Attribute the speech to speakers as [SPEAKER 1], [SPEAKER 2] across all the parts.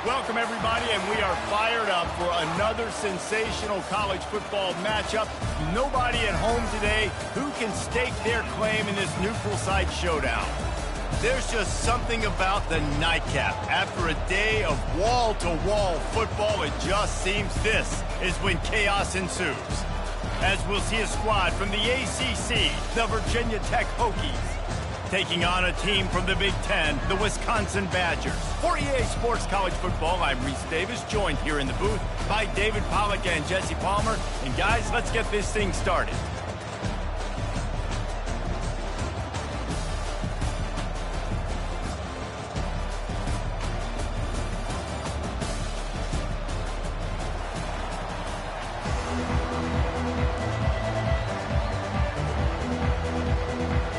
[SPEAKER 1] Welcome, everybody, and we are fired up for another sensational college football matchup. Nobody at home today who can stake their claim in this neutral site showdown. There's just something about the nightcap. After a day of wall-to-wall football, it just seems this is when chaos ensues. As we'll see a squad from the ACC, the Virginia Tech Hokies, taking on a team from the Big Ten, the Wisconsin Badgers. For EA Sports College Football, I'm Reese Davis, joined here in the booth by David Pollack and Jesse Palmer. And guys, let's get this thing started.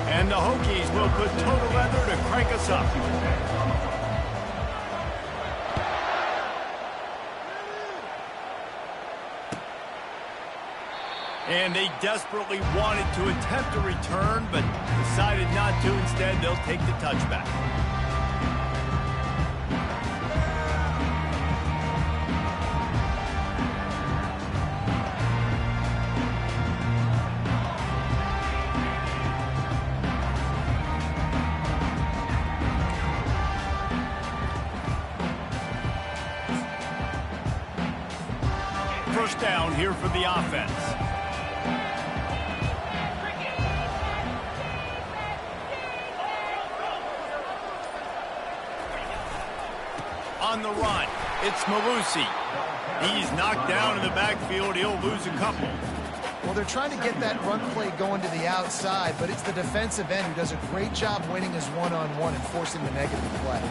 [SPEAKER 1] And the Hokies will put total leather to crank us up. And they desperately wanted to attempt a return, but decided not to. Instead, they'll take the touchback. First down here for the offense. On the run, it's Malusi. He's knocked down in the backfield. He'll lose a couple.
[SPEAKER 2] Well, they're trying to get that run play going to the outside, but it's the defensive end who does a great job winning his one-on-one and forcing the negative play.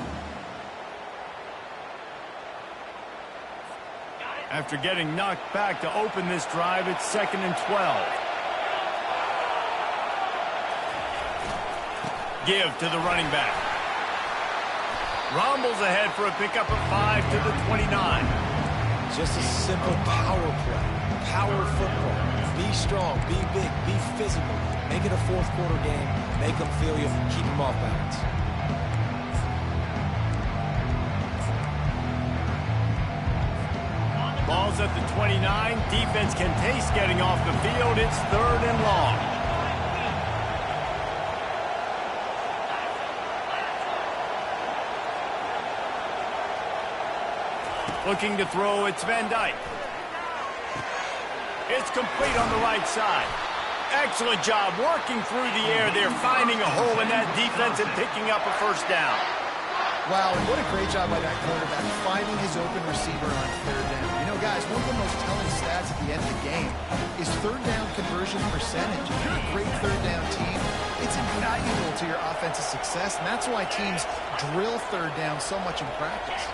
[SPEAKER 1] After getting knocked back to open this drive, it's 2nd and 12. Give to the running back. Rombles ahead for a pickup of 5 to the 29.
[SPEAKER 3] Just a simple power play. Power football. Be strong, be big, be physical. Make it a fourth quarter game. Make them feel you. Keep them off balance.
[SPEAKER 1] Ball's at the 29. Defense can taste getting off the field. It's 3rd and long. Looking to throw, it's Van Dyke. It's complete on the right side. Excellent job working through the air there, finding a hole in that defense and picking up a first down.
[SPEAKER 2] Wow, and what a great job by that quarterback, finding his open receiver on 3rd down. You know, guys, one of the most telling stats at the end of the game is 3rd down conversion percentage. If you're a great 3rd down team, it's invaluable to your offensive success, and that's why teams drill 3rd down so much in practice.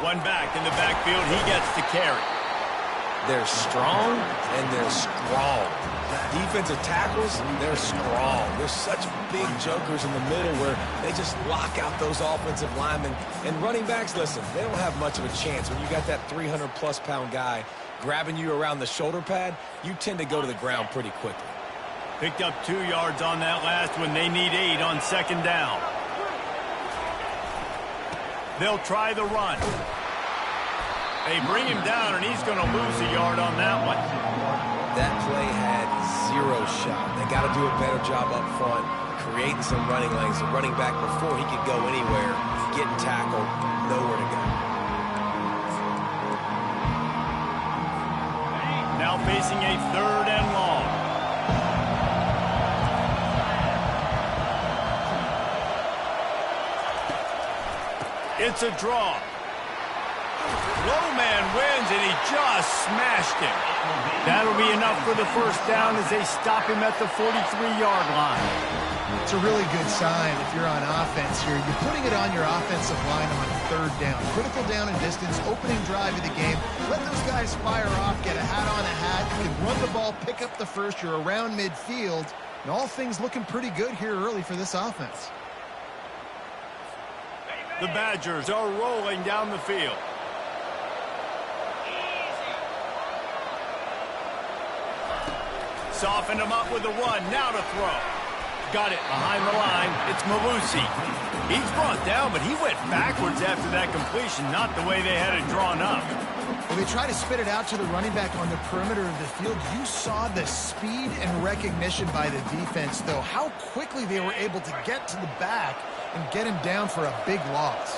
[SPEAKER 1] One back in the backfield, he gets to carry.
[SPEAKER 3] They're strong and they're strong. Defensive tackles, they're strong. They're such big jokers in the middle where they just lock out those offensive linemen. And running backs, listen, they don't have much of a chance. When you got that 300-plus pound guy grabbing you around the shoulder pad, you tend to go to the ground pretty quickly.
[SPEAKER 1] Picked up 2 yards on that last one. They need 8 on 2nd down. They'll try the run. They bring him down, and he's going to lose a yard on that one.
[SPEAKER 3] That play had 0 shot. They got to do a better job up front, creating some running lanes. The running back, before he could go anywhere, getting tackled, nowhere to go.
[SPEAKER 1] Now facing a 3rd and long. It's a draw. Low man wins, and he just smashed him. That'll be enough for the first down as they stop him at the 43-yard line.
[SPEAKER 2] It's a really good sign if you're on offense here. You're putting it on your offensive line on 3rd down. Critical down and distance, opening drive of the game. Let those guys fire off, get a hat on a hat. You can run the ball, pick up the first. You're around midfield. And all things looking pretty good here early for this offense.
[SPEAKER 1] The Badgers are rolling down the field. Soften him up with a run. Now to throw. Got it behind the line. It's Malusi. He's brought down, but he went backwards after that completion, not the way they had it drawn up.
[SPEAKER 2] When they try to spit it out to the running back on the perimeter of the field, you saw the speed and recognition by the defense, though, how quickly they were able to get to the back and get him down for a big loss.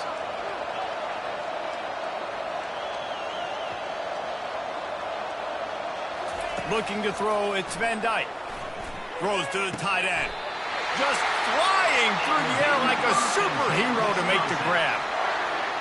[SPEAKER 1] Looking to throw, it's Van Dyke. Throws to the tight end. Just flying through the air like a superhero to make the grab.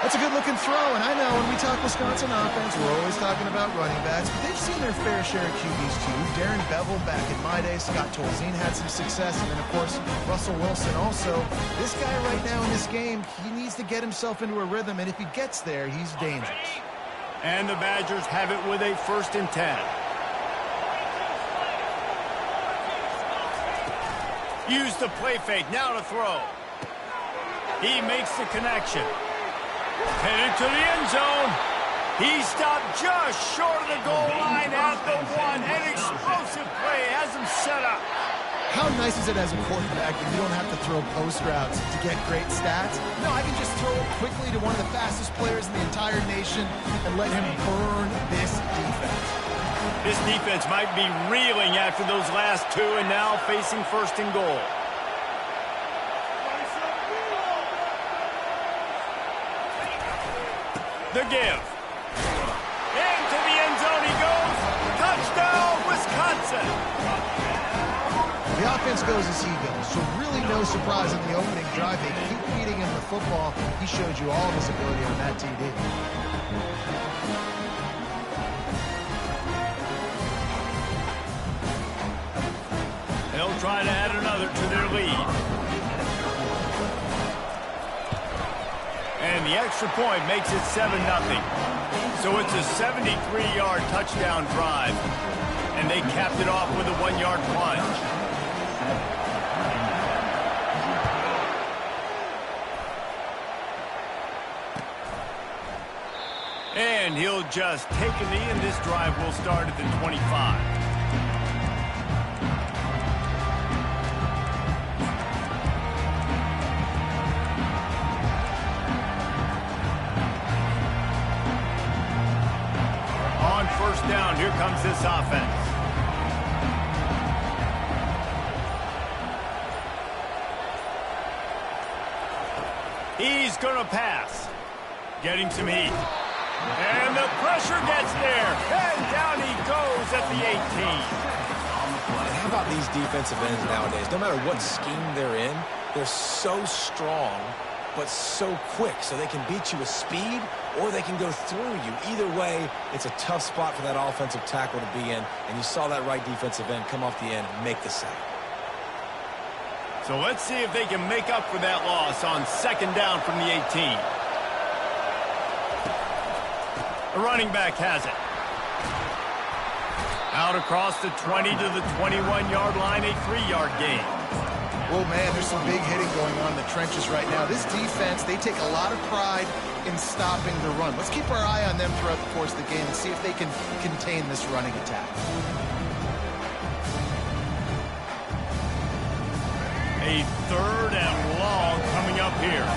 [SPEAKER 2] That's a good-looking throw, and I know when we talk Wisconsin offense, we're always talking about running backs, but they've seen their fair share of QBs too. Darren Bevel back in my day, Scott Tolzien had some success, and then, of course, Russell Wilson also. This guy right now in this game, he needs to get himself into a rhythm, and if he gets there, he's dangerous.
[SPEAKER 1] And the Badgers have it with a 1st and 10. Use the play fake, now to throw. He makes the connection. Headed to the end zone. He stopped just short of the goal line at the 1. An explosive play has him set up.
[SPEAKER 2] How nice is it as a quarterback that you don't have to throw post routes to get great stats? No, I can just throw it quickly to one of the fastest players in the entire nation and let him burn this defense.
[SPEAKER 1] This defense might be reeling after those last 2 and now facing 1st and goal. The give. Into the end zone he goes. Touchdown, Wisconsin.
[SPEAKER 2] The offense goes as he goes, so really no surprise in the opening drive. They keep feeding him the football. He showed you all of his ability on that TD.
[SPEAKER 1] They'll try to add another to their lead. And the extra point makes it 7-0. So it's a 73-yard touchdown drive. And they capped it off with a 1-yard plunge. And he'll just take a knee, and this drive will start at the 25. Down, here comes this offense. He's going to pass. Getting some heat. And the pressure gets there. And down he goes at the 18.
[SPEAKER 3] And how about these defensive ends nowadays? No matter what scheme they're in, they're so strong, but so quick, so they can beat you with speed or they can go through you. Either way, it's a tough spot for that offensive tackle to be in, and you saw that right defensive end come off the end and make the sack.
[SPEAKER 1] So let's see if they can make up for that loss on 2nd down from the 18. The running back has it. Out across the 20 to the 21-yard line, a 3-yard gain.
[SPEAKER 2] Oh, man, there's some big hitting going on in the trenches right now. This defense, they take a lot of pride in stopping the run. Let's keep our eye on them throughout the course of the game and see if they can contain this running attack.
[SPEAKER 1] A 3rd and long coming up here.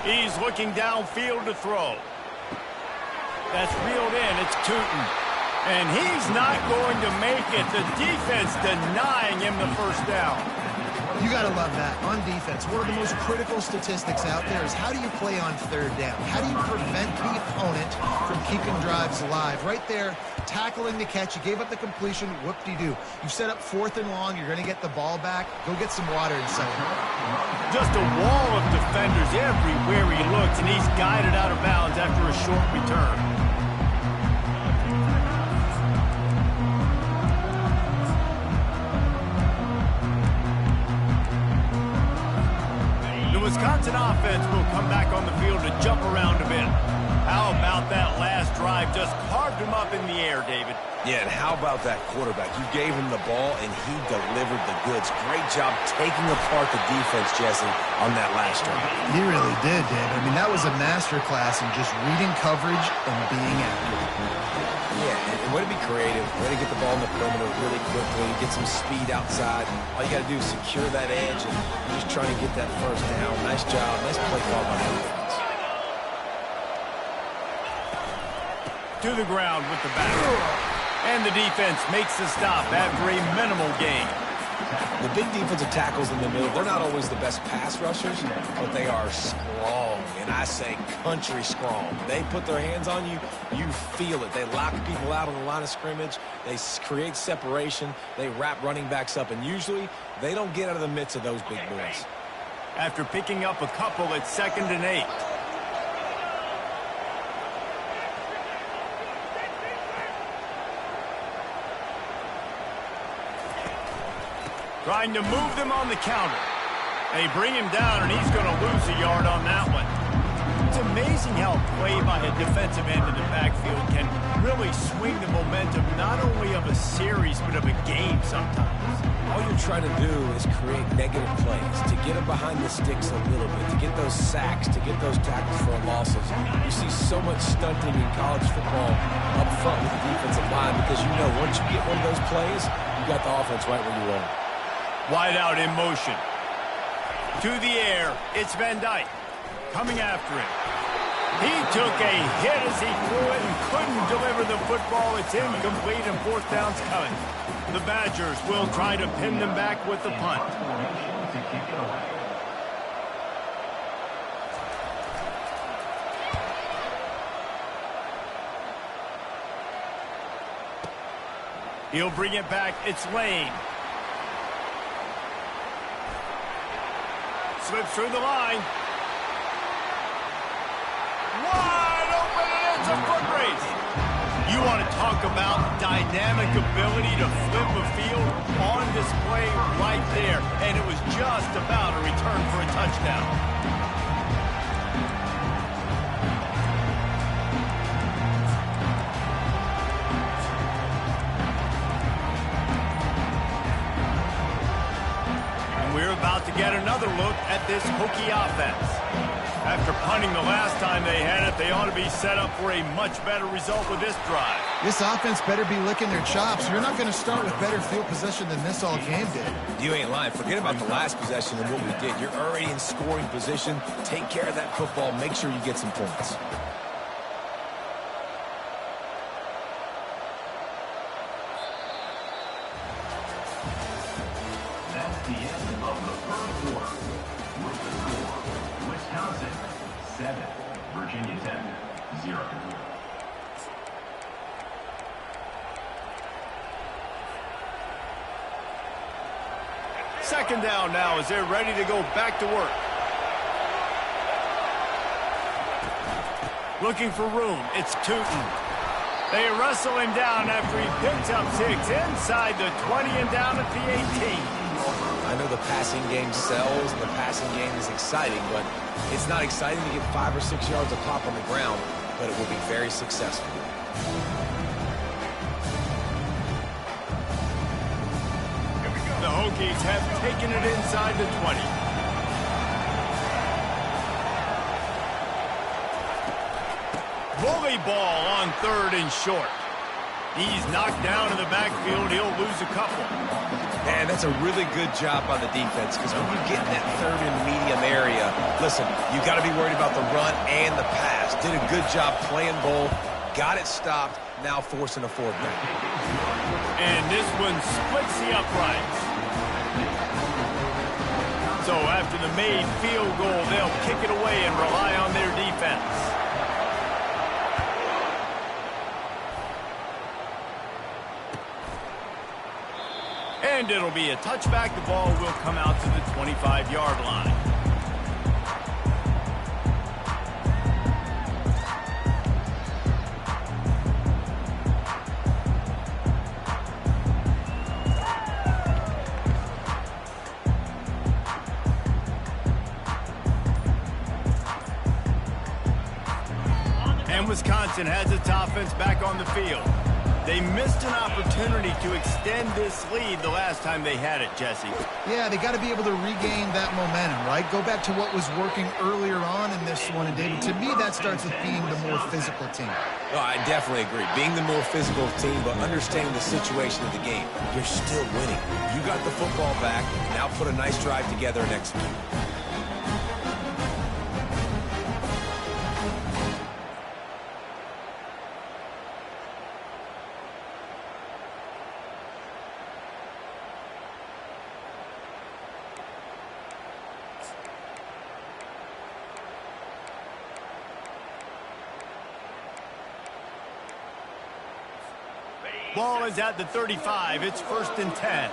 [SPEAKER 1] He's looking downfield to throw. That's reeled in. It's Tootin. And he's not going to make it. The defense denying him the 1st down.
[SPEAKER 2] You got to love that. On defense, one of the most critical statistics out there is how do you play on 3rd down? How do you prevent the opponent from keeping drives alive? Right there, tackling the catch. You gave up the completion. Whoop-de-doo. You set up 4th and long. You're going to get the ball back. Go get some water in 2nd.
[SPEAKER 1] Just a wall of defenders everywhere he looks, and he's guided out of bounds after a short return. Wisconsin offense will come back on the field to jump around a bit. How about that last drive? Just carved him up in the air, David.
[SPEAKER 3] Yeah, and how about that quarterback? You gave him the ball, and he delivered the goods. Great job taking apart the defense, Jesse, on that last drive.
[SPEAKER 2] He really did, David. I mean, that was a masterclass in just reading coverage and being accurate.
[SPEAKER 3] Yeah, and way to be creative, way to get the ball in the perimeter really quickly, get some speed outside. All you got to do is secure that edge, and you're just trying to get that first down. Nice job. Nice play call by the defense.
[SPEAKER 1] To the ground with the back. And the defense makes the stop after a minimal gain.
[SPEAKER 3] The big defensive tackles in the middle, they're not always the best pass rushers, but they are strong, and I say country strong. They put their hands on you, you feel it. They lock people out on the line of scrimmage. They create separation. They wrap running backs up, and usually they don't get out of the midst of those big boys.
[SPEAKER 1] After picking up a couple at 2nd and 8. Trying to move them on the counter. They bring him down, and he's going to lose a yard on that one. It's amazing how play by a defensive end in the backfield can really swing the momentum not only of a series, but of a game sometimes.
[SPEAKER 3] All you're trying to do is create negative plays, to get them behind the sticks a little bit, to get those sacks, to get those tackles for losses. You see so much stunting in college football up front with the defensive line because you know once you get one of those plays, you got the offense right where you want it.
[SPEAKER 1] Wide out in motion. To the air, it's Van Dyke. Coming after him. He took a hit as he threw it and couldn't deliver the football. It's incomplete and 4th down's coming. The Badgers will try to pin them back with the punt. He'll bring it back. It's Lane. Slips through the line. Wide open, and it's a foot race. You want to talk about dynamic ability to flip a field on display right there. And it was just about a return for a touchdown. We're about to get another look at this Hokie offense. After punting the last time they had it, they ought to be set up for a much better result with this drive.
[SPEAKER 2] This offense better be licking their chops. You're not going to start with better field possession than this all game did.
[SPEAKER 3] You ain't lying. Forget about the last possession and what we did. You're already in scoring position. Take care of that football. Make sure you get some points.
[SPEAKER 4] That's the end of the first quarter. With the score, Wisconsin 7, Virginia Tech 0.
[SPEAKER 1] Second down now as they're ready to go back to work. Looking for room. It's Tootin. They wrestle him down after he picks up 6 inside the 20 and down at the 18.
[SPEAKER 3] I know the passing game sells and the passing game is exciting, but it's not exciting to get 5 or 6 yards of pop on the ground, but it will be very successful.
[SPEAKER 1] The Hokies have taken it inside the 20. Bully ball on 3rd and short. He's knocked down in the backfield. He'll lose a couple.
[SPEAKER 3] Man, that's a really good job by the defense because when you get in that 3rd and medium area, listen, you got to be worried about the run and the pass. Did a good job playing both, got it stopped, now forcing a 4th down.
[SPEAKER 1] And this one splits the uprights. So after the made field goal, they'll kick it away and rely on their defense. And it'll be a touchback. The ball will come out to the 25-yard line. And Wisconsin has its offense back on the field. They missed an opportunity to extend this lead the last time they had it, Jesse.
[SPEAKER 2] Yeah, they got to be able to regain that momentum, right? Go back to what was working earlier on in this one. And, David, to me, that starts with being the more physical team.
[SPEAKER 3] Oh, I definitely agree. Being the more physical team, but understanding the situation of the game. You're still winning. You got the football back. Now put a nice drive together and execute.
[SPEAKER 1] Ball is at the 35. It's 1st and 10.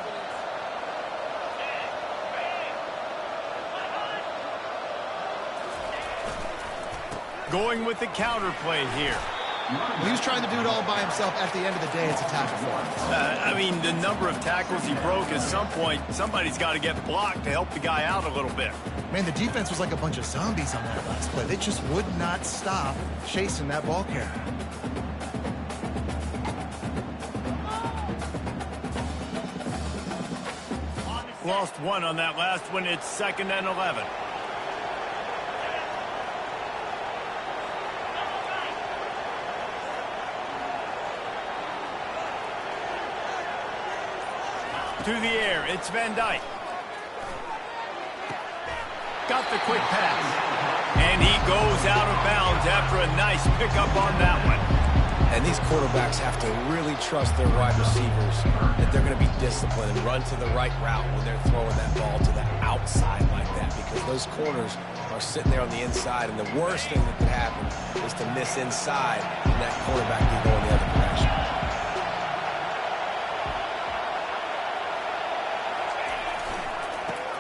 [SPEAKER 1] Going with the counter play here.
[SPEAKER 2] He was trying to do it all by himself. At the end of the day, it's a tackle for him.
[SPEAKER 1] I mean, the number of tackles he broke, at some point, somebody's got to get blocked to help the guy out a little bit.
[SPEAKER 2] Man, the defense was like a bunch of zombies on that last play. They just would not stop chasing that ball carrier.
[SPEAKER 1] Lost one on that last one. It's 2nd and 11. To the air, it's Van Dyke. Got the quick pass. And he goes out of bounds after a nice pickup on that one.
[SPEAKER 3] And these quarterbacks have to really trust their wide receivers that they're going to be disciplined and run to the right route when they're throwing that ball to the outside like that, because those corners are sitting there on the inside, and the worst thing that could happen is to miss inside and that quarterback can go in the other direction.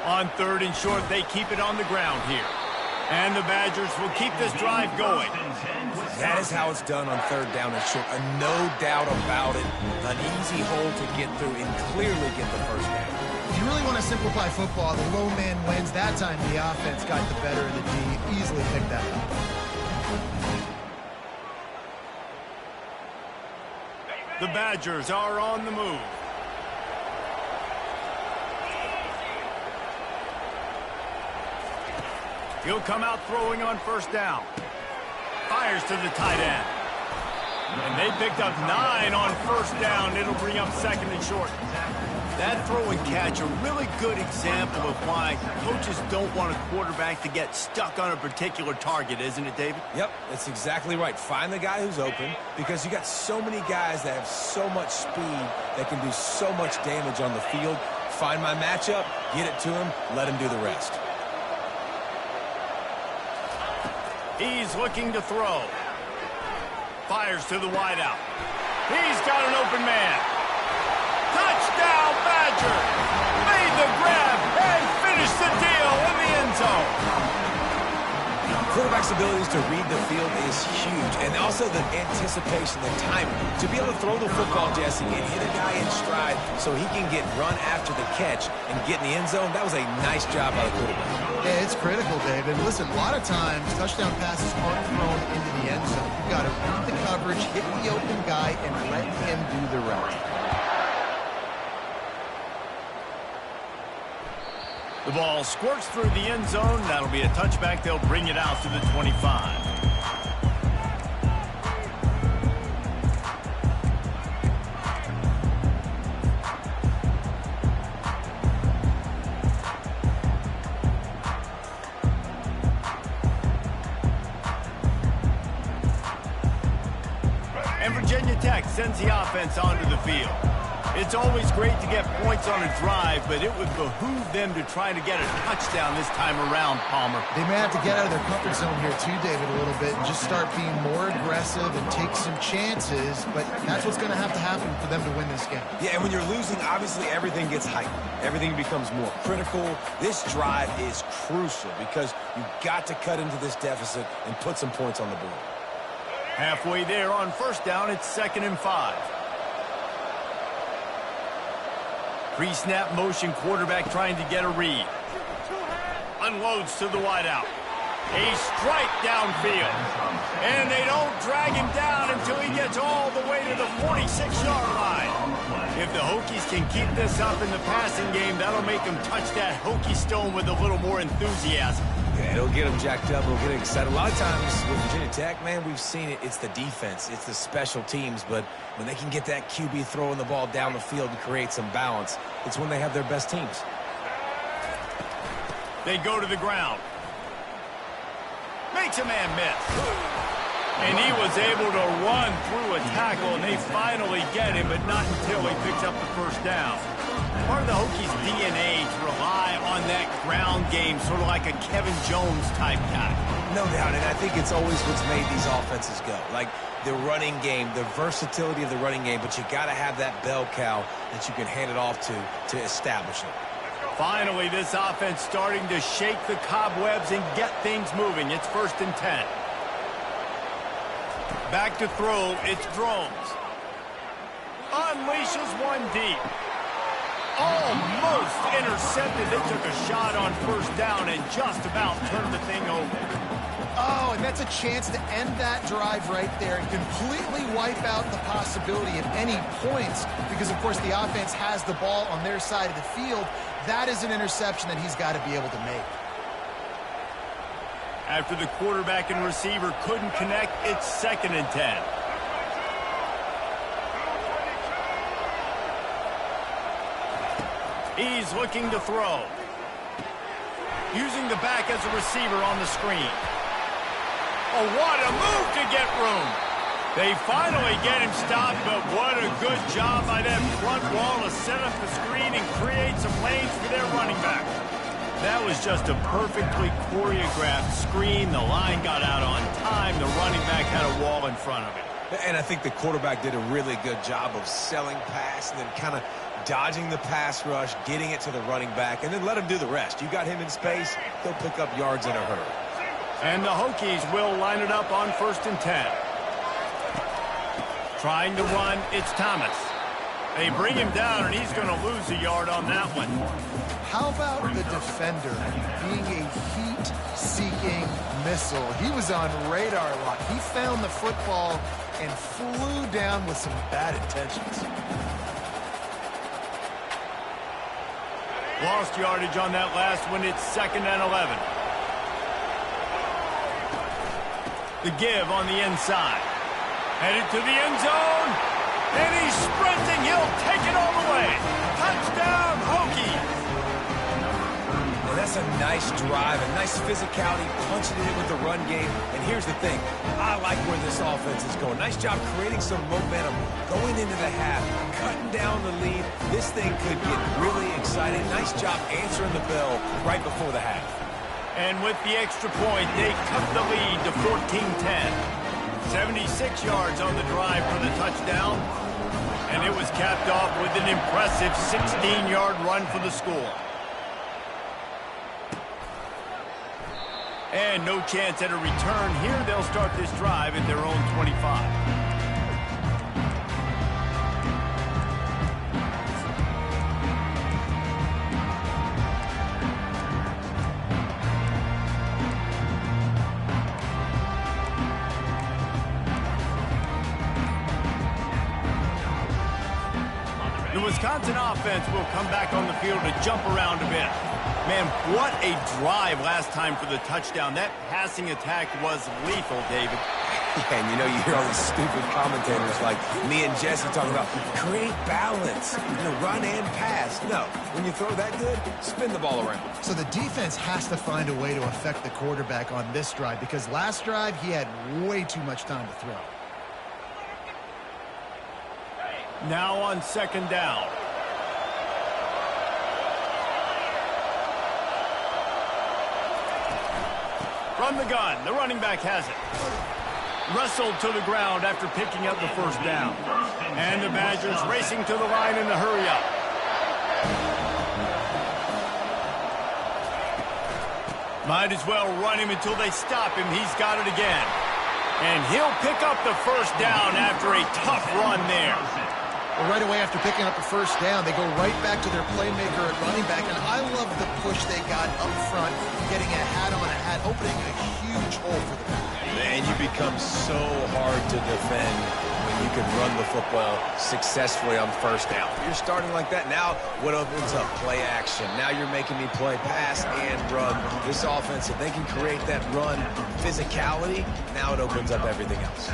[SPEAKER 1] On 3rd and short, they keep it on the ground here. And the Badgers will keep this drive going.
[SPEAKER 3] That is how it's done on 3rd down and short. No doubt about it. An easy hole to get through and clearly get the first down.
[SPEAKER 2] If you really want to simplify football, the low man wins. That time the offense got the better of the D. Easily picked that up.
[SPEAKER 1] The Badgers are on the move. He'll come out throwing on 1st down. Fires to the tight end. And they picked up 9 on 1st down. It'll bring up 2nd and short. That throw and catch, a really good example of why coaches don't want a quarterback to get stuck on a particular target, isn't it, David?
[SPEAKER 3] Yep, that's exactly right. Find the guy who's open, because you got so many guys that have so much speed that can do so much damage on the field. Find my matchup, get it to him, let him do the rest.
[SPEAKER 1] He's looking to throw. Fires to the wideout. He's got an open man. Touchdown, Badger! Made the grab and finished the deal in the end zone.
[SPEAKER 3] Quarterback's abilities to read the field is huge, and also the anticipation, the timing. To be able to throw the football, Jesse, and hit a guy in stride so he can get run after the catch and get in the end zone, that was a nice job by the quarterback.
[SPEAKER 2] Yeah, it's critical, David. Listen, a lot of times touchdown passes aren't thrown into the end zone. You've got to read the coverage, hit the open guy, and let him do the rest.
[SPEAKER 1] The ball squirts through the end zone. That'll be a touchback. They'll bring it out to the 25. And Virginia Tech sends the offense onto the field. It's always great to get points on a drive, but it would behoove them to try to get a touchdown this time around, Palmer.
[SPEAKER 2] They may have to get out of their comfort zone here too, David, a little bit, and just start being more aggressive and take some chances, but that's what's going to have to happen for them to win this game.
[SPEAKER 3] Yeah, and when you're losing, obviously everything gets heightened. Everything becomes more critical. This drive is crucial because you've got to cut into this deficit and put some points on the board.
[SPEAKER 1] Halfway there on 1st down, it's 2nd and 5. Pre-snap motion, quarterback trying to get a read. Unloads to the wideout. A strike downfield. And they don't drag him down until he gets all the way to the 46-yard line. If the Hokies can keep this up in the passing game, that'll make them touch that Hokie stone with a little more enthusiasm.
[SPEAKER 3] Yeah, it'll get them jacked up. It'll get them excited. A lot of times with Virginia Tech, man, we've seen it. It's the defense. It's the special teams. But when they can get that QB throwing the ball down the field and create some balance, it's when they have their best teams.
[SPEAKER 1] They go to the ground. Makes a man miss. And he was able to run through a tackle, and they finally get him, but not until he picks up the first down. Part of the Hokies' DNA to rely on that ground game, sort of like a Kevin Jones-type guy.
[SPEAKER 3] No doubt, and I think it's always what's made these offenses go. Like the running game, the versatility of the running game, but you got to have that bell cow that you can hand it off to establish it.
[SPEAKER 1] Finally, this offense starting to shake the cobwebs and get things moving. It's 1st and 10. Back to throw, it's Drones. Unleashes one deep. Almost intercepted. They took a shot on 1st down and just about turned the thing over.
[SPEAKER 2] Oh, and that's a chance to end that drive right there and completely wipe out the possibility of any points because, of course, the offense has the ball on their side of the field. That is an interception that he's got to be able to make.
[SPEAKER 1] After the quarterback and receiver couldn't connect, it's 2nd and 10. He's looking to throw. Using the back as a receiver on the screen. Oh, what a move to get room. They finally get him stopped, but what a good job by that front wall to set up the screen and create some lanes for their running back. That was just a perfectly choreographed screen. The line got out on time. The running back had a wall in front of it.
[SPEAKER 3] And I think the quarterback did a really good job of selling pass and then kind of dodging the pass rush, getting it to the running back, and then let him do the rest. You got him in space, he'll pick up yards in a hurry.
[SPEAKER 1] And the Hokies will line it up on 1st and 10. Trying to run, it's Thomas. They bring him down, and he's going to lose a yard on that one.
[SPEAKER 2] How about the defender being a heat-seeking missile? He was on radar lock. He found the football and flew down with some bad intentions.
[SPEAKER 1] Lost yardage on that last one. It's 2nd and 11. The give on the inside. Headed to the end zone. And he's sprinting. He'll take it all the way. Touchdown, Hokies.
[SPEAKER 3] Well, that's a nice drive, a nice physicality, punching it in with the run game. And here's the thing. I like where this offense is going. Nice job creating some momentum, going into the half, cutting down the lead. This thing could get really exciting. Nice job answering the bell right before the half.
[SPEAKER 1] And with the extra point, they cut the lead to 14-10. 76 yards on the drive for the touchdown. And it was capped off with an impressive 16-yard run for the score. And no chance at a return here. They'll start this drive at their own 25. The Wisconsin offense will come back on the field to jump around a bit. Man, what a drive last time for the touchdown. That passing attack was lethal, David.
[SPEAKER 3] Yeah, and you know, you hear all these stupid commentators like me and Jesse talking about create balance, run and pass. No, when you throw that good, spin the ball around.
[SPEAKER 2] So the defense has to find a way to affect the quarterback on this drive because last drive he had way too much time to throw.
[SPEAKER 1] Now on 2nd down. From the gun, the running back has it. Wrestled to the ground after picking up the 1st down. And the Badgers racing to the line in the hurry up. Might as well run him until they stop him. He's got it again. And he'll pick up the 1st down after a tough run there.
[SPEAKER 2] Well, right away after picking up the 1st down, they go right back to their playmaker at running back. And I love the push they got up front, getting a hat on a had, opening a huge hole for the back.
[SPEAKER 3] And you become so hard to defend when you can run the football successfully on first down. You're starting like that. Now what opens up? Play action. Now you're making me play pass and run. This offense, if they can create that run physicality, now it opens up everything else.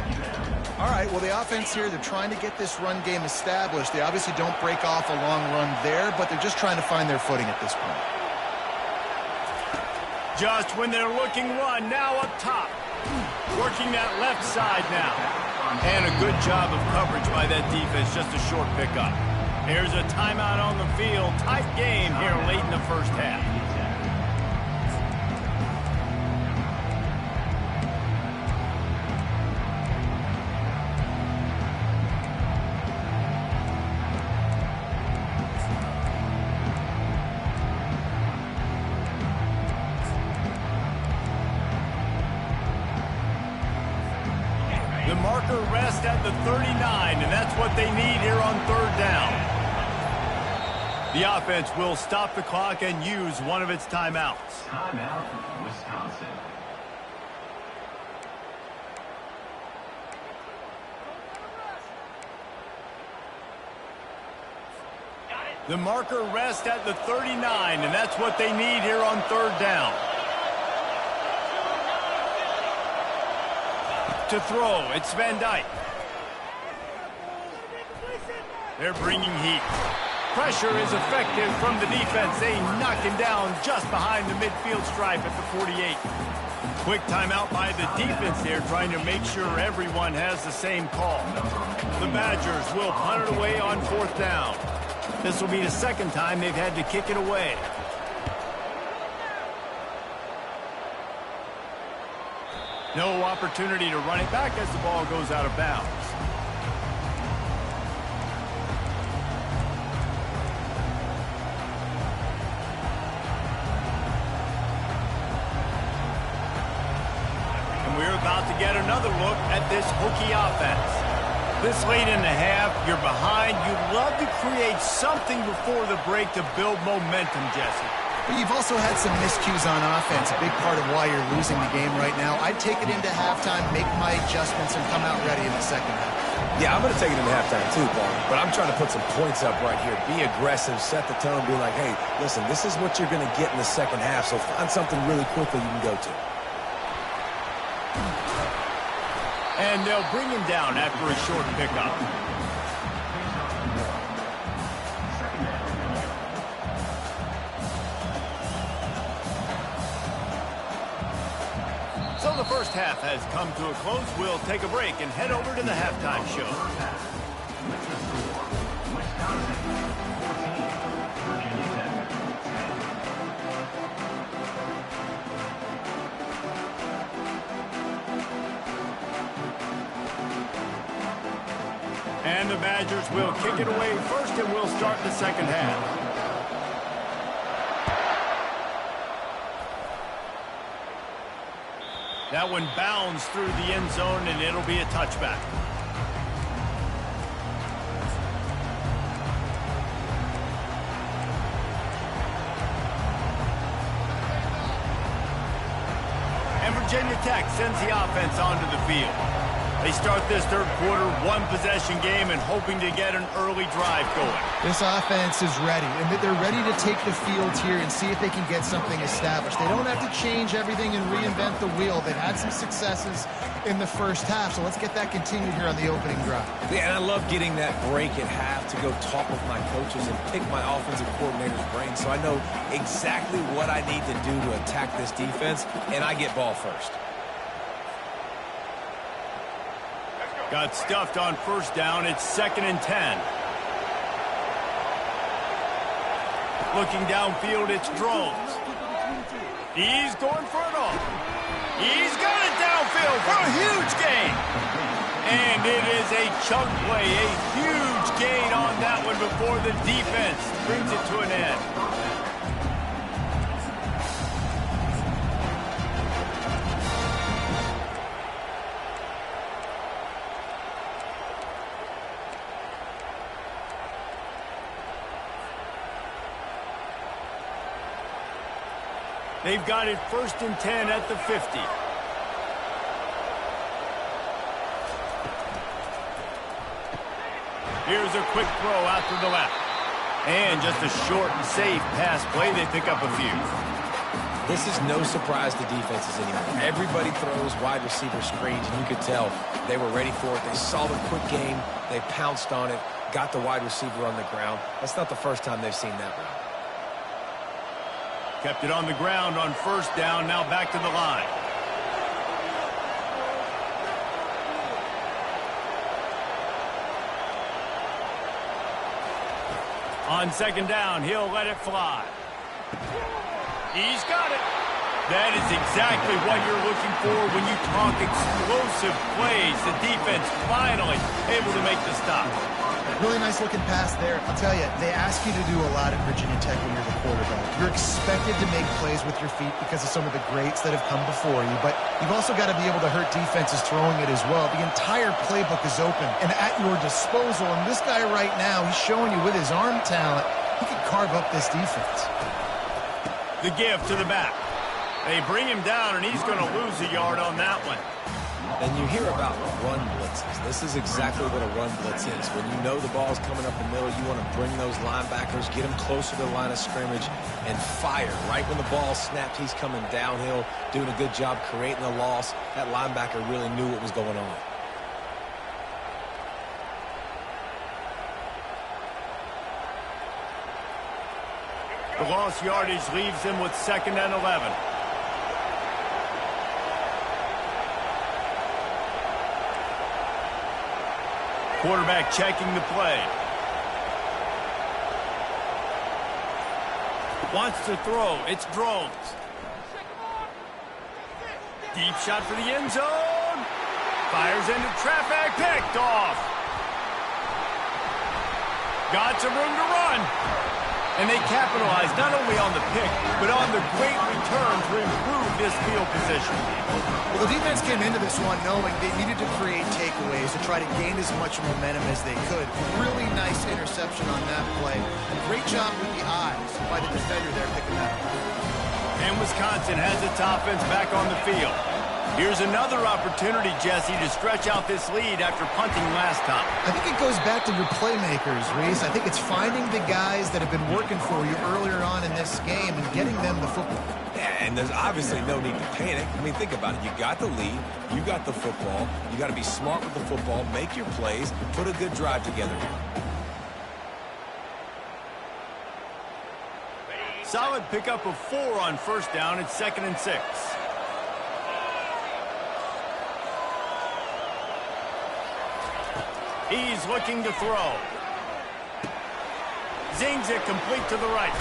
[SPEAKER 2] All right, well, the offense here, they're trying to get this run game established. They obviously don't break off a long run there, but they're just trying to find their footing at this point.
[SPEAKER 1] Just when they're looking run, now up top. Working that left side now. And a good job of coverage by that defense, just a short pickup. Here's a timeout on the field. Tight game here late in the first half. The marker rests at the 39, and that's what they need here on third down. The offense will stop the clock and use one of its timeouts.
[SPEAKER 4] Timeout, Wisconsin.
[SPEAKER 1] The marker rests at the 39, and that's what they need here on third down. To throw, it's Van Dyke. They're bringing heat. Pressure is effective from the defense. They knock him down just behind the midfield stripe at the 48. Quick timeout by the defense there, trying to make sure everyone has the same call. The Badgers will punt it away on fourth down. This will be the second time they've had to kick it away. No opportunity to run it back as the ball goes out of bounds. And we're about to get another look at this Hokie offense. This late in the half, you're behind. You'd love to create something before the break to build momentum, Jesse.
[SPEAKER 2] But you've also had some miscues on offense, a big part of why you're losing the game right now. I'd take it into halftime, make my adjustments, and come out ready in the second half.
[SPEAKER 3] Yeah, I'm going to take it into halftime too, Paul. But I'm trying to put some points up right here. Be aggressive, set the tone, be like, hey, listen, this is what you're going to get in the second half, so find something really quickly you can go to.
[SPEAKER 1] And they'll bring him down after a short pickup. So the first half has come to a close. We'll take a break and head over to the halftime show. And the Badgers will kick it away first, and we'll start the second half. That one bounds through the end zone, and it'll be a touchback. And Virginia Tech sends the offense onto the field. They start this third quarter, one-possession game, and hoping to get an early drive going.
[SPEAKER 2] This offense is ready, and they're ready to take the field here and see if they can get something established. They don't have to change everything and reinvent the wheel. They've had some successes in the first half, so let's get that continued here on the opening drive.
[SPEAKER 3] Yeah, and I love getting that break at half to go talk with my coaches and pick my offensive coordinator's brain so I know exactly what I need to do to attack this defense, and I get ball first.
[SPEAKER 1] Got stuffed on first down. It's 2nd and 10. Looking downfield, it's Drones. He's going for it all. He's got it downfield for a huge gain. And it is a chunk play, a huge gain on that one before the defense brings it to an end. They've got it 1st and 10 at the 50. Here's a quick throw out to the left. And just a short and safe pass play. They pick up a few.
[SPEAKER 3] This is no surprise to defenses anymore. Everybody throws wide receiver screens, and you could tell they were ready for it. They saw the quick game. They pounced on it, got the wide receiver on the ground. That's not the first time they've seen that route.
[SPEAKER 1] Kept it on the ground on 1st down. Now back to the line. On 2nd down, he'll let it fly. He's got it. That is exactly what you're looking for when you talk explosive plays. The defense finally able to make the stop.
[SPEAKER 2] Really nice looking pass there. I'll tell you, they ask you to do a lot at Virginia Tech when you're the quarterback. You're expected to make plays with your feet because of some of the greats that have come before you, but you've also got to be able to hurt defenses throwing it as well. The entire playbook is open and at your disposal, and this guy right now, he's showing you with his arm talent, he can carve up this defense.
[SPEAKER 1] The give to the back. They bring him down, and he's going to lose a yard on that one.
[SPEAKER 3] And you hear about run blitzes. This is exactly what a run blitz is. When you know the ball's coming up the middle, you want to bring those linebackers, get them closer to the line of scrimmage, and fire. Right when the ball snapped, he's coming downhill, doing a good job creating a loss. That linebacker really knew what was going on.
[SPEAKER 1] The lost yardage leaves him with 2nd and 11. Quarterback checking the play. Wants to throw. It's Drones. Deep shot for the end zone. Fires into traffic. Picked off. Got some room to run. And they capitalized not only on the pick, but on the great return to improve this field position.
[SPEAKER 2] Well, the defense came into this one knowing they needed to create takeaways to try to gain as much momentum as they could. Really nice interception on that play. And great job with the eyes by the defender there picking that up.
[SPEAKER 1] And Wisconsin has its offense back on the field. Here's another opportunity, Jesse, to stretch out this lead after punting last time.
[SPEAKER 2] I think it goes back to your playmakers, Reese. I think it's finding the guys that have been working for you earlier on in this game and getting them the football.
[SPEAKER 3] Yeah, and there's obviously no need to panic. I mean, think about it. You got the lead. You got the football. You got to be smart with the football, make your plays, put a good drive together.
[SPEAKER 1] Solid pickup of 4 on 1st down. It's 2nd and 6. He's looking to throw. Zings it complete to the right.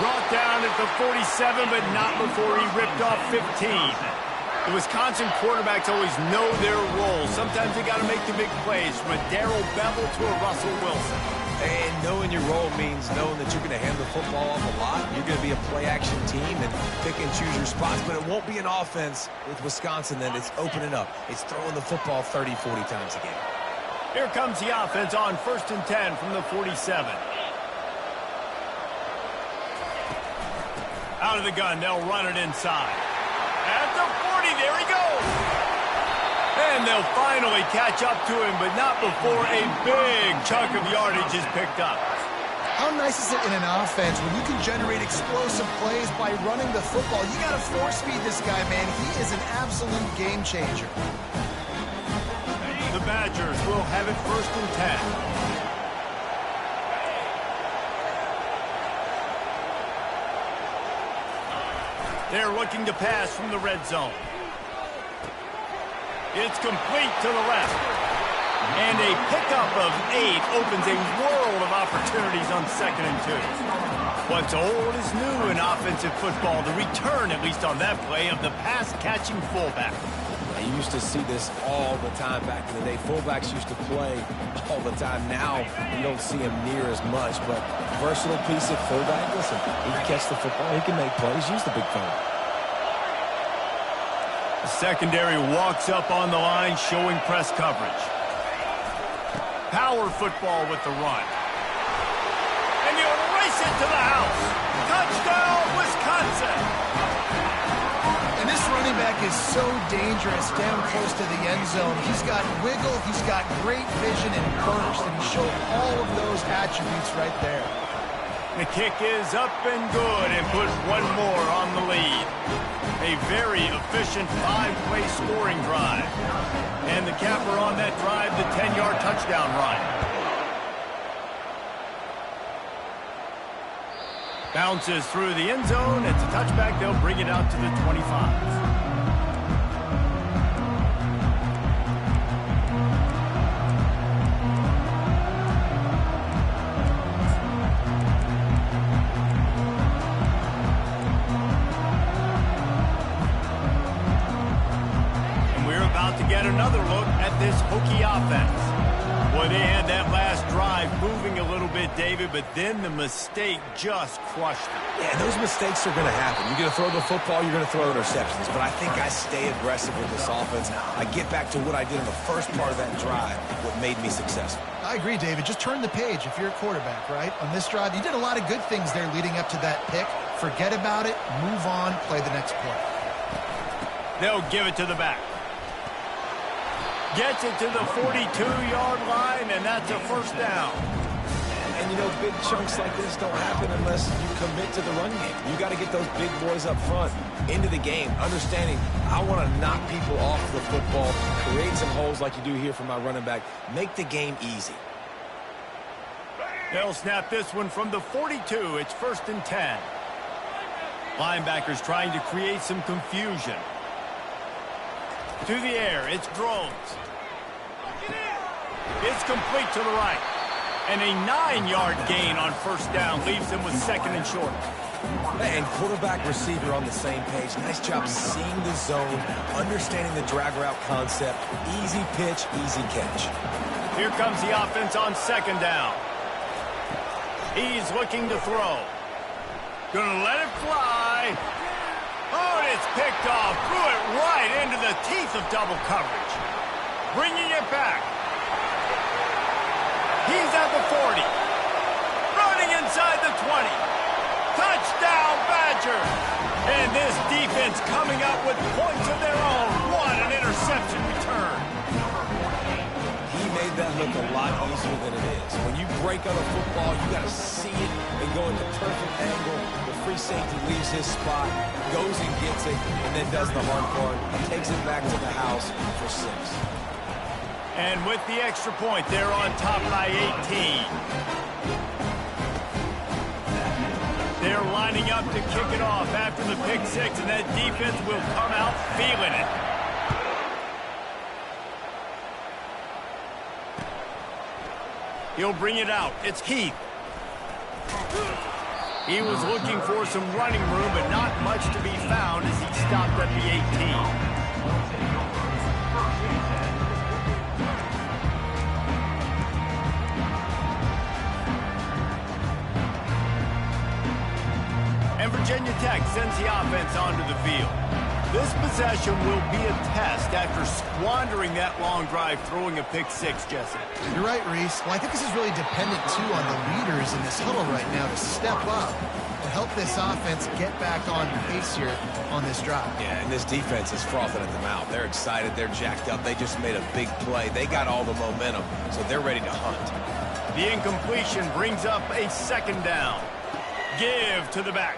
[SPEAKER 1] Brought down at the 47, but not before he ripped off 15. The Wisconsin quarterbacks always know their role. Sometimes they got to make the big plays, from a Darrell Bevell to a Russell Wilson.
[SPEAKER 3] And knowing your role means knowing that you're going to hand the football off a lot. You're going to be a play-action team and pick and choose your spots, but it won't be an offense with Wisconsin that it's opening up. It's throwing the football 30, 40 times a game.
[SPEAKER 1] Here comes the offense on 1st and 10 from the 47. Out of the gun, they'll run it inside. At the 40, there he goes. And they'll finally catch up to him, but not before a big chunk of yardage is picked up.
[SPEAKER 2] How nice is it in an offense when you can generate explosive plays by running the football? You got to force feed this guy, man. He is an absolute game changer.
[SPEAKER 1] The Badgers will have it 1st and 10. They're looking to pass from the red zone. It's complete to the left. And a pickup of 8 opens a world of opportunities on 2nd and 2. What's old is new in offensive football. The return, at least on that play, of the pass-catching fullback.
[SPEAKER 3] You used to see this all the time back in the day. Fullbacks used to play all the time. Now, you don't see him near as much, but versatile piece at fullback. Listen, he can catch the football. He can make plays. Use the big fella.
[SPEAKER 1] The secondary walks up on the line, showing press coverage. Power football with the run. And he'll race it to the house. Touchdown, Wisconsin!
[SPEAKER 2] quarterback is so dangerous down close to the end zone. He's got wiggle, he's got great vision and burst, and he showed all of those attributes right there.
[SPEAKER 1] The kick is up and good and puts one more on the lead. A very efficient 5-play scoring drive. And the capper on that drive, the 10-yard touchdown run. Bounces through the end zone. It's a touchback. They'll bring it out to the 25. Get another look at this Hokie offense. Boy, they had that last drive moving a little bit, David, but then the mistake just crushed them.
[SPEAKER 3] Yeah, those mistakes are going to happen. You're going to throw the football, you're going to throw interceptions, but I think I stay aggressive with this offense. I get back to what I did in the first part of that drive, what made me successful.
[SPEAKER 2] I agree, David. Just turn the page if you're a quarterback, right? On this drive, you did a lot of good things there leading up to that pick. Forget about it, move on, play the next play.
[SPEAKER 1] They'll give it to the back. Gets it to the 42-yard line, and that's a first down.
[SPEAKER 3] And, you know, big chunks like this don't happen unless you commit to the run game. You got to get those big boys up front into the game, understanding I want to knock people off the football, create some holes like you do here for my running back, make the game easy.
[SPEAKER 1] They'll snap this one from the 42. It's 1st and 10. Linebackers trying to create some confusion. To the air, it's Drones. It's complete to the right. And a 9-yard gain on first down leaves them with 2nd and short.
[SPEAKER 3] And quarterback receiver on the same page. Nice job seeing the zone, understanding the drag route concept. Easy pitch, easy catch.
[SPEAKER 1] Here comes the offense on 2nd down. He's looking to throw. Gonna let it fly. Oh, and it's picked off. Threw it right into the teeth of double coverage. Bringing it back. He's at the 40. Running inside the 20. Touchdown, Badgers. And this defense coming up with points of their own. What an interception return.
[SPEAKER 3] He made that look a lot easier than it is. When you break on a football, you got to see it and go into perfect angle. The free safety leaves his spot, goes and gets it, and then does the hard part. Takes it back to the house for 6.
[SPEAKER 1] And with the extra point, they're on top by 18. They're lining up to kick it off after the pick 6, and that defense will come out feeling it. He'll bring it out. It's Heath. He was looking for some running room, but not much to be found as he stopped at the 18. And Virginia Tech sends the offense onto the field. This possession will be a test after squandering that long drive throwing a pick 6, Jesse.
[SPEAKER 2] You're right, Reese. Well, I think this is really dependent, too, on the leaders in this huddle right now to step up and help this offense get back on pace here on this drive.
[SPEAKER 3] Yeah, and this defense is frothing at the mouth. They're excited. They're jacked up. They just made a big play. They got all the momentum, so they're ready to hunt.
[SPEAKER 1] The incompletion brings up a 2nd down. Give to the back.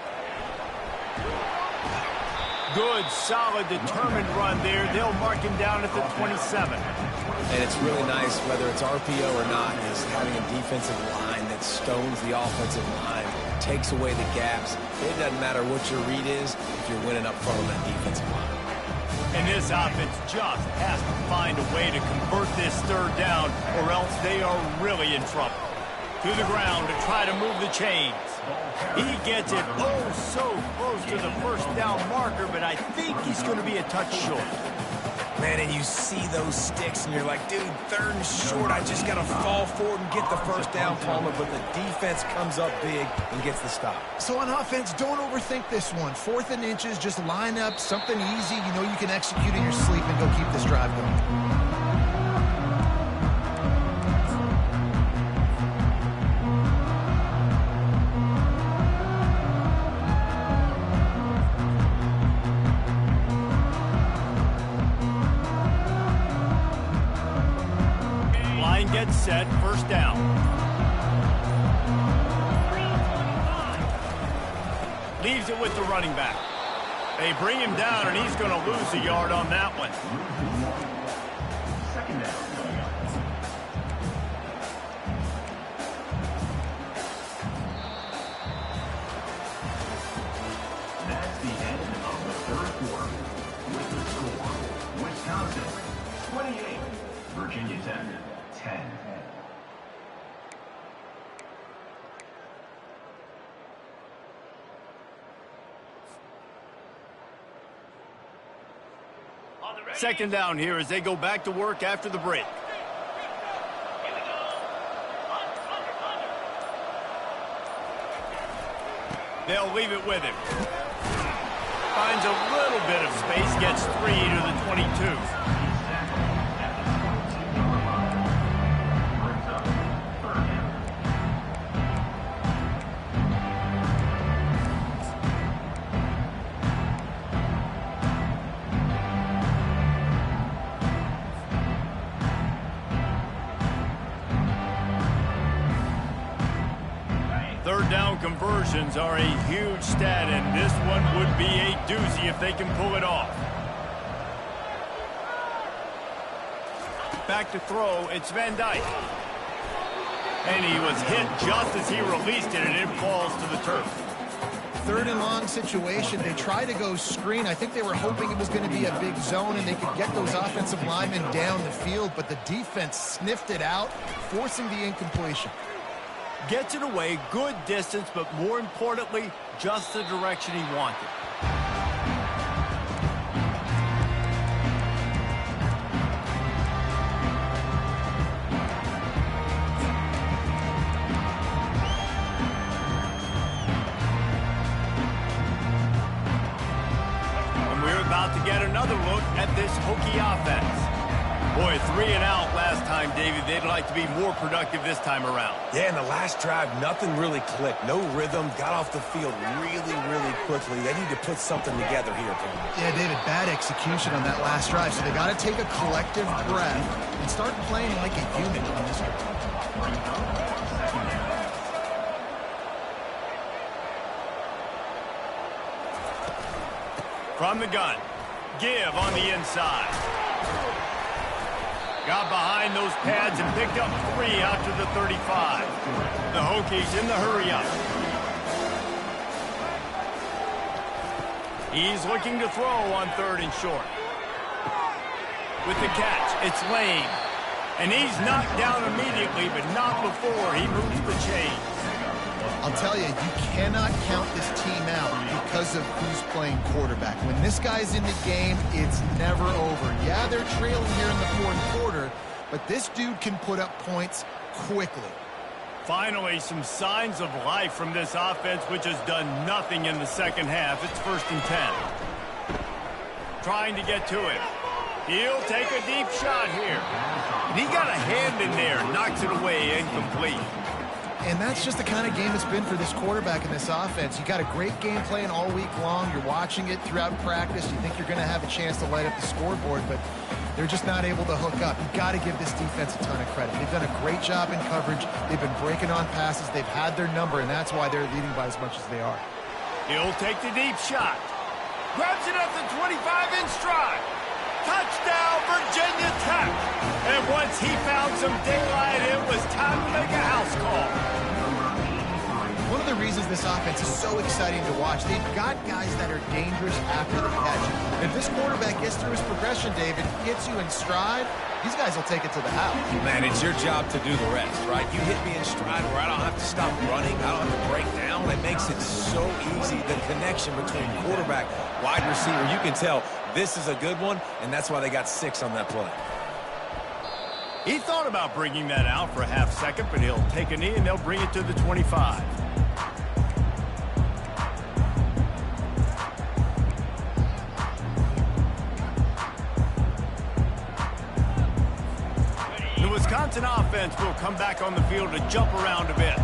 [SPEAKER 1] Good, solid, determined run there. They'll mark him down at the 27.
[SPEAKER 3] And it's really nice, whether it's RPO or not, is having a defensive line that stones the offensive line, takes away the gaps. It doesn't matter what your read is if you're winning up front on that defensive line.
[SPEAKER 1] And this offense just has to find a way to convert this 3rd down, or else they are really in trouble. To the ground to try to move the chains. He gets it so close to the first down marker, but I think he's going to be a touch short.
[SPEAKER 3] Man, and you see those sticks, and you're like, dude, 3rd and short. I just got to fall forward and get the first down, Palmer, but the defense comes up big and gets the stop.
[SPEAKER 2] So on offense, don't overthink this one. 4th and inches, just line up something easy you know you can execute in your sleep and go keep this drive going.
[SPEAKER 1] gets set, first down. Leaves it with the running back. They bring him down, and he's going to lose a yard on that one.
[SPEAKER 4] Second down coming up. That's the end of the third quarter. With the score, Wisconsin 28, Virginia Tech 10.
[SPEAKER 1] Second down here as they go back to work after the break. They'll leave it with him. Finds a little bit of space, gets 3 to the 22. Third down conversions are a huge stat, and this one would be a doozy if they can pull it off. Back to throw, it's Van Dyke. And he was hit just as he released it, and it falls to the turf.
[SPEAKER 2] Third and long situation. They try to go screen. I think they were hoping it was going to be a big zone and they could get those offensive linemen down the field, but the defense sniffed it out, forcing the incompletion.
[SPEAKER 1] Gets it away, good distance, but more importantly, just the direction he wanted. And we're about to get another look at this Hokie offense. Boy, 3 and out last time, David. They'd like to be more productive this time around.
[SPEAKER 3] Yeah, in the last drive, nothing really clicked. No rhythm, got off the field really quickly. They need to put something together here, Tony.
[SPEAKER 2] Yeah, David, bad execution on that last drive, so they got to take a collective breath and start playing like a unit on this one.
[SPEAKER 1] From the gun, give on the inside. Got behind those pads and picked up 3 out to the 35. The Hokies in the hurry-up. He's looking to throw on 3rd and short. With the catch, it's Lane. And he's knocked down immediately, but not before he moves the chains.
[SPEAKER 2] I'll tell you, you cannot count this team out because of who's playing quarterback. When this guy's in the game, it's never over. Yeah, they're trailing here in the 4th quarter, but this dude can put up points quickly.
[SPEAKER 1] Finally, some signs of life from this offense, which has done nothing in the second half. It's 1st and 10. Trying to get to him. He'll take a deep shot here. And he got a hand in there, knocks it away, incomplete.
[SPEAKER 2] And that's just the kind of game it's been for this quarterback in this offense. You got a great game plan all week long. You're watching it throughout practice. You think you're going to have a chance to light up the scoreboard, but they're just not able to hook up. You've got to give this defense a ton of credit. They've done a great job in coverage. They've been breaking on passes. They've had their number, and that's why they're leading by as much as they are.
[SPEAKER 1] He'll take the deep shot. Grabs it at the 25 in stride. Touchdown, Virginia Tech. And once he found some daylight, it was time to make a house call.
[SPEAKER 2] One of the reasons this offense is so exciting to watch, they've got guys that are dangerous after the catch. If this quarterback gets through his progression, David, gets you in stride, these guys will take it to the house.
[SPEAKER 3] Man, it's your job to do the rest, right? You hit me in stride where I don't have to stop running, I don't have to break down. It makes it so easy, the connection between quarterback, wide receiver. You can tell this is a good one, and that's why they got 6 on that play.
[SPEAKER 1] He thought about bringing that out for a half second, but he'll take a knee and they'll bring it to the 25. The Wisconsin offense will come back on the field to jump around a bit.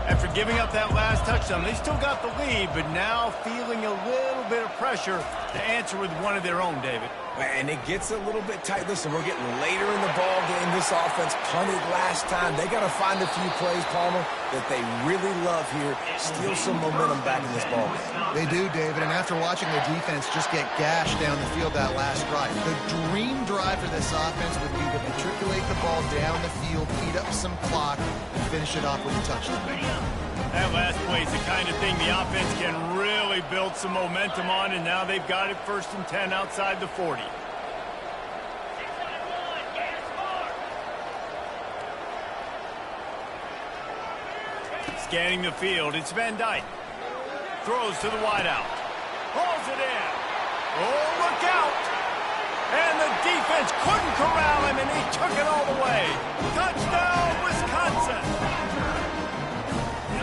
[SPEAKER 1] After giving up that last touchdown, they still got the lead, but now feeling a little bit of pressure to answer with one of their own, David.
[SPEAKER 3] And it gets a little bit tight. Listen, we're getting later in the ball game. This offense punted last time. They got to find a few plays, Palmer, that they really love here. Steal some momentum back in this ball game.
[SPEAKER 2] They do, David, and after watching the defense just get gashed down the field that last drive, the dream drive for this offense would be to matriculate the ball down the field, eat up some clock, and finish it off with a touchdown.
[SPEAKER 1] That last play is the kind of thing the offense can really build some momentum on, and now they've got it 1st and 10 outside the 40. Scanning the field, it's Van Dyke. Throws to the wideout. Pulls it in. Oh, look out! And the defense couldn't corral him, and he took it all the way. Touchdown, Wisconsin!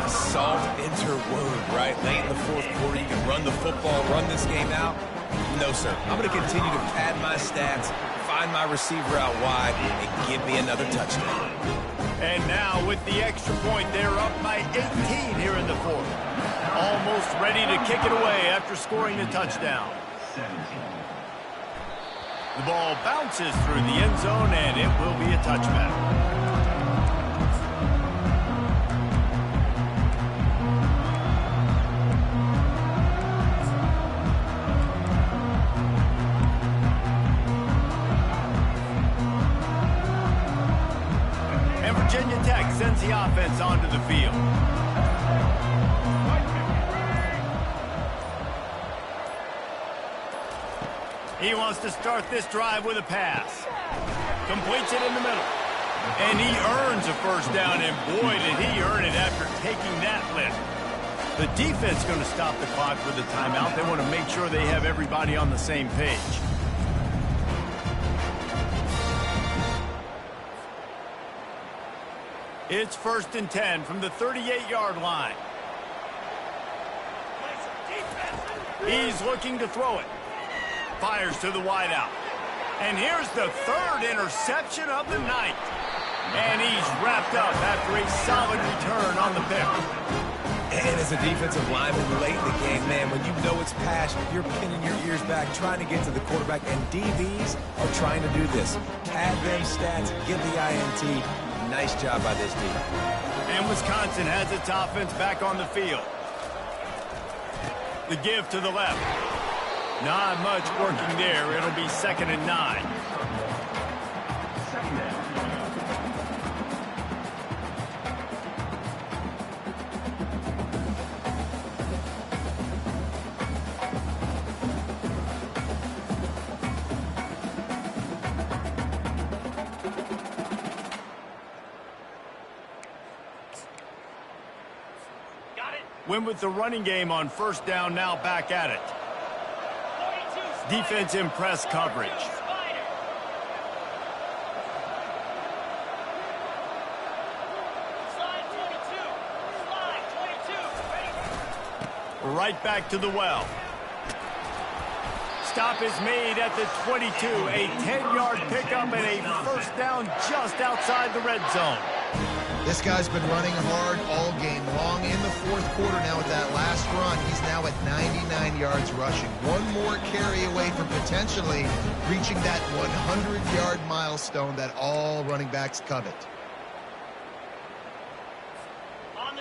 [SPEAKER 3] Salt interwove, right? Late in the 4th quarter, you can run the football, run this game out. No, sir. I'm going to continue to pad my stats, find my receiver out wide, and give me another touchdown.
[SPEAKER 1] And now, with the extra point, they're up by 18 here in the 4th. Almost ready to kick it away after scoring the touchdown.
[SPEAKER 4] 17.
[SPEAKER 1] The ball bounces through the end zone, and it will be a touchback. Virginia Tech sends the offense onto the field. He wants to start this drive with a pass. Completes it in the middle. And he earns a first down, and boy, did he earn it after taking that lift. The defense going to stop the clock with a timeout. They want to make sure they have everybody on the same page. It's 1st and 10 from the 38-yard line. He's looking to throw it. Fires to the wideout. And here's the 3rd interception of the night. And he's wrapped up after a solid return on the pick.
[SPEAKER 3] And as a defensive lineman late in the game, man, when you know it's passion, you're pinning your ears back, trying to get to the quarterback, and DBs are trying to do this. Pad them stats, get the INT. Nice job by this team.
[SPEAKER 1] And Wisconsin has its offense back on the field. The give to the left. Not much working there. It'll be 2nd and 9. Win with the running game on 1st down, now back at it. Defense in press coverage. Right back to the well. Stop is made at the 22. A 10-yard pickup and a 1st down just outside the red zone.
[SPEAKER 2] This guy's been running hard all game long in the 4th quarter now with that last run. He's now at 99 yards rushing. One more carry away from potentially reaching that 100-yard milestone that all running backs covet.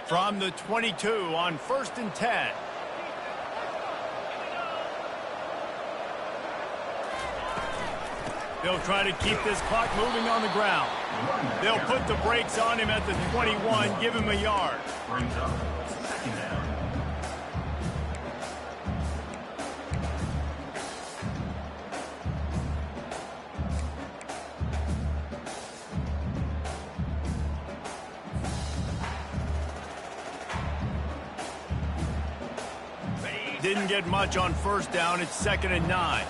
[SPEAKER 1] From the 22 on 1st and 10. They'll try to keep this clock moving on the ground. They'll put the brakes on him at the 21, give him a yard.
[SPEAKER 4] Brings up 2nd down.
[SPEAKER 1] Didn't get much on 1st down. It's 2nd and 9.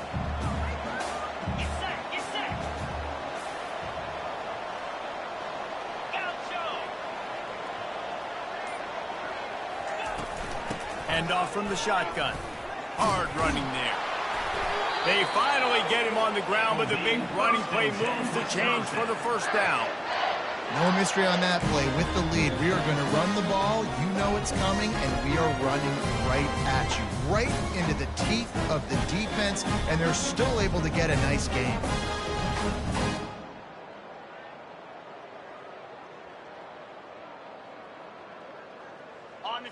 [SPEAKER 1] Handoff from the shotgun. Hard running there. They finally get him on the ground, but the big running play moves the change for the 1st down.
[SPEAKER 2] No mystery on that play. With the lead, we are going to run the ball. You know it's coming, and we are running right at you, right into the teeth of the defense, and they're still able to get a nice game.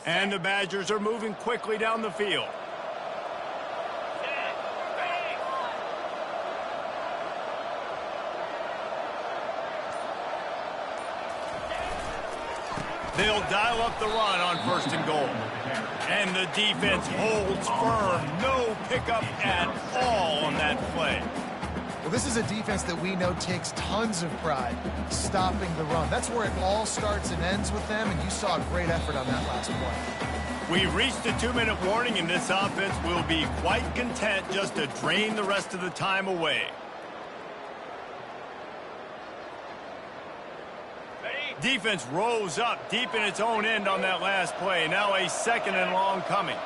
[SPEAKER 1] And the Badgers are moving quickly down the field. They'll dial up the run on 1st and goal. And the defense holds firm. No pickup at all on that play.
[SPEAKER 2] Well, this is a defense that we know takes tons of pride stopping the run. That's where it all starts and ends with them, and you saw a great effort on that last play.
[SPEAKER 1] We've reached the 2-minute warning, and this offense will be quite content just to drain the rest of the time away. Defense rose up deep in its own end on that last play. Now a 2nd and long coming.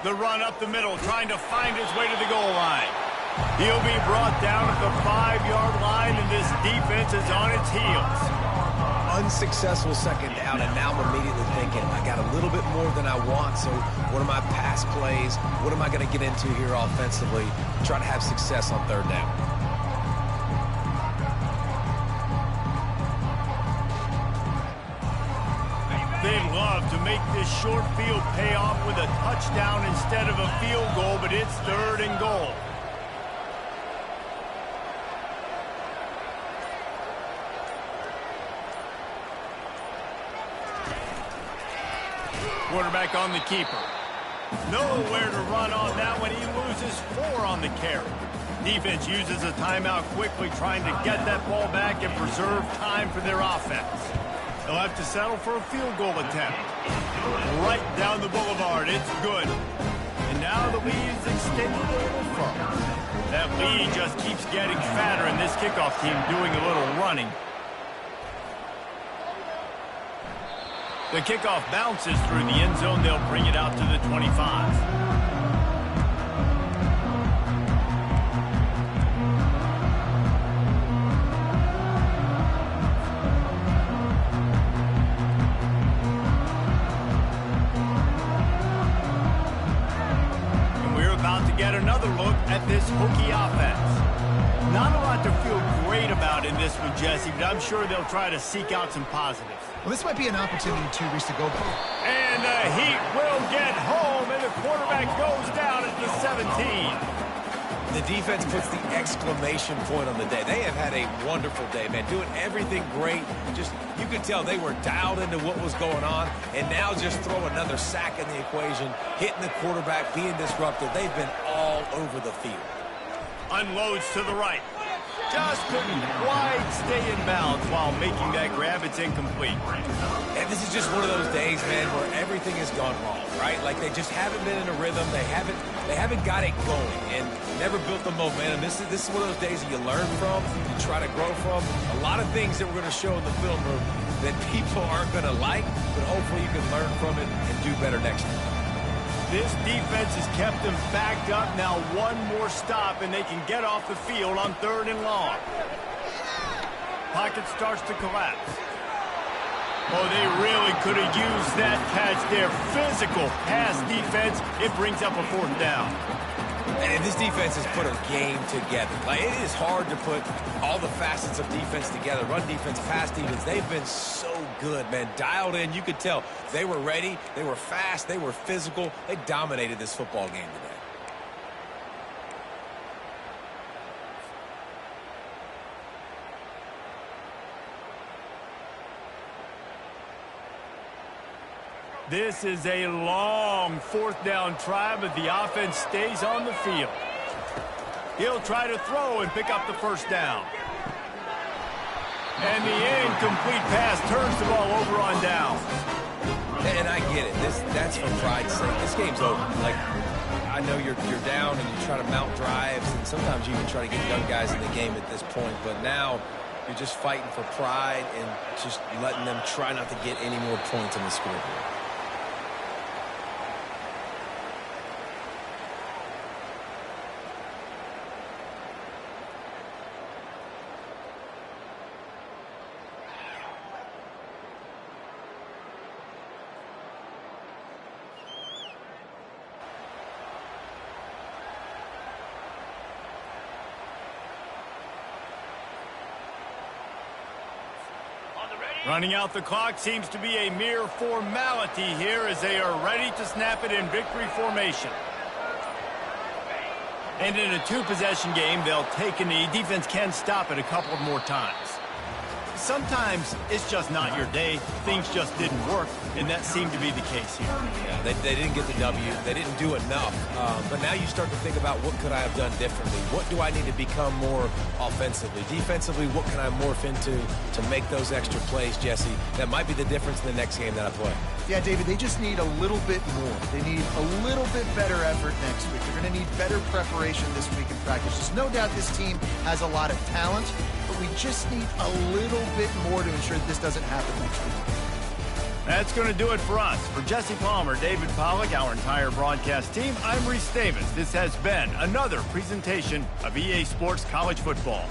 [SPEAKER 1] The run up the middle, trying to find his way to the goal line. He'll be brought down at the 5-yard line, and this defense is on its heels.
[SPEAKER 3] Unsuccessful 2nd down, and now I'm immediately thinking, I got a little bit more than I want, so what are my pass plays? What am I going to get into here offensively to try to have success on 3rd down?
[SPEAKER 1] They'd love to make this short field pay off with a touchdown instead of a field goal, but it's 3rd and goal. Quarterback on the keeper. Nowhere to run on that one. He loses 4 on the carry. Defense uses a timeout quickly, trying to get that ball back and preserve time for their offense. They'll have to settle for a field goal attempt. Right down the boulevard. It's good. And now the lead is extended a little further. That lead just keeps getting fatter, and this kickoff team doing a little running. The kickoff bounces through the end zone. They'll bring it out to the 25. Get another look at this Hokie offense. Not a lot to feel great about in this one, Jesse, but I'm sure they'll try to seek out some positives.
[SPEAKER 2] Well, this might be an opportunity to reach the goal line.
[SPEAKER 1] And the Heat will get home, and the quarterback goes down at the 17.
[SPEAKER 3] The defense puts the exclamation point on the day. They have had a wonderful day, man, doing everything great. Just, you could tell they were dialed into what was going on, and now just throw another sack in the equation, hitting the quarterback, being disruptive. They've been all over the field.
[SPEAKER 1] Unloads to the right. Just couldn't quite stay in bounds while making that grab. It's incomplete.
[SPEAKER 3] And this is just one of those days, man, where everything has gone wrong, right? Like they just haven't been in a rhythm. They haven't got it going and never built the momentum. This is one of those days that you learn from, you try to grow from. A lot of things that we're going to show in the film room that people aren't going to like, but hopefully you can learn from it and do better next time.
[SPEAKER 1] This defense has kept them backed up. Now one more stop, and they can get off the field on 3rd and long. Pocket starts to collapse. Oh, they really could have used that catch there. Physical pass defense. It brings up a 4th down.
[SPEAKER 3] And this defense has put a game together. Like, it is hard to put all the facets of defense together. Run defense, pass defense. They've been so good, man. Dialed in. You could tell they were ready. They were fast. They were physical. They dominated this football game today.
[SPEAKER 1] This is a long 4th down try, but the offense stays on the field. He'll try to throw and pick up the 1st down. And the incomplete pass turns the ball over on down.
[SPEAKER 3] And I get it. That's for pride's sake. This game's over. Like, I know you're down and you try to mount drives, and sometimes you even try to get young guys in the game at this point. But now you're just fighting for pride and just letting them try not to get any more points on the scoreboard.
[SPEAKER 1] Running out the clock seems to be a mere formality here as they are ready to snap it in victory formation. And in a two-possession game, they'll take a knee. Defense can stop it a couple more times. Sometimes it's just not your day. Things just didn't work, and that seemed to be the case here.
[SPEAKER 3] Yeah, they didn't get the W. They didn't do enough. But now you start to think about what could I have done differently? What do I need to become more offensively? Defensively, what can I morph into to make those extra plays, Jesse? That might be the difference in the next game that I play.
[SPEAKER 2] Yeah, David, they just need a little bit more. They need a little bit better effort next week. They're going to need better preparation this week in practice. There's no doubt this team has a lot of talent, but we just need a little bit more to ensure that this doesn't happen next week.
[SPEAKER 1] That's going to do it for us. For Jesse Palmer, David Pollack, our entire broadcast team, I'm Reese Davis. This has been another presentation of EA Sports College Football.